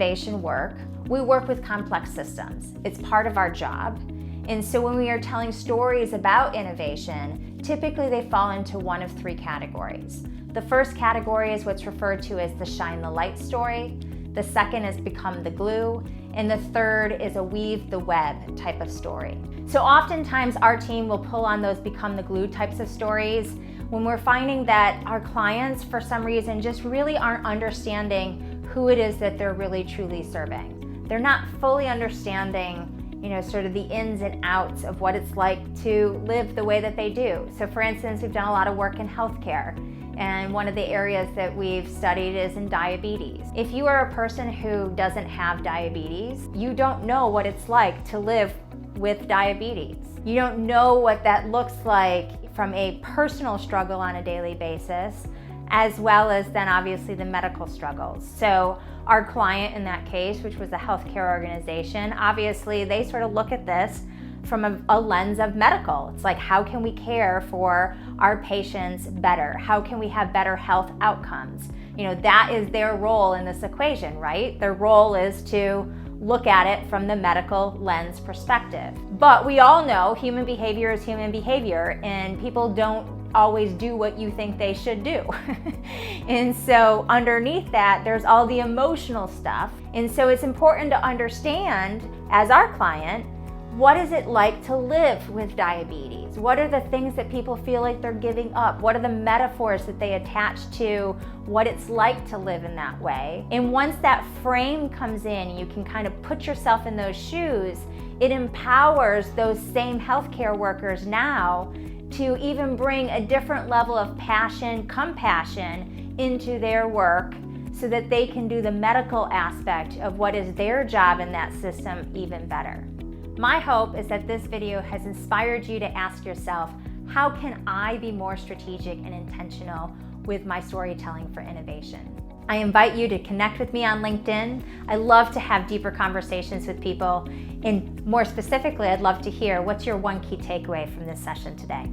innovation work, we work with complex systems. It's part of our job. And so when we are telling stories about innovation, typically they fall into one of three categories. The first category is what's referred to as the shine the light story. The second is become the glue. And the third is a weave the web type of story. So oftentimes our team will pull on those become the glue types of stories when we're finding that our clients, for some reason, just really aren't understanding who it is that they're really truly serving. They're not fully understanding sort of the ins and outs of what it's like to live the way that they do. So for instance, we've done a lot of work in healthcare, and one of the areas that we've studied is in diabetes. If you are a person who doesn't have diabetes, you don't know what it's like to live with diabetes. You don't know what that looks like from a personal struggle on a daily basis, as well as then obviously the medical struggles. So our client in that case, which was a healthcare organization, obviously they sort of look at this from a lens of medical. It's like, how can we care for our patients better? How can we have better health outcomes? That is their role in this equation, right? Their role is to look at it from the medical lens perspective. But we all know human behavior is human behavior, and people don't always do what you think they should do. And so underneath that, there's all the emotional stuff. And so it's important to understand, as our client, what is it like to live with diabetes? What are the things that people feel like they're giving up? What are the metaphors that they attach to what it's like to live in that way? And once that frame comes in, you can kind of put yourself in those shoes, it empowers those same healthcare workers now to even bring a different level of passion, compassion into their work so that they can do the medical aspect of what is their job in that system even better. My hope is that this video has inspired you to ask yourself, how can I be more strategic and intentional with my storytelling for innovation? I invite you to connect with me on LinkedIn. I love to have deeper conversations with people. And more specifically, I'd love to hear what's your one key takeaway from this session today.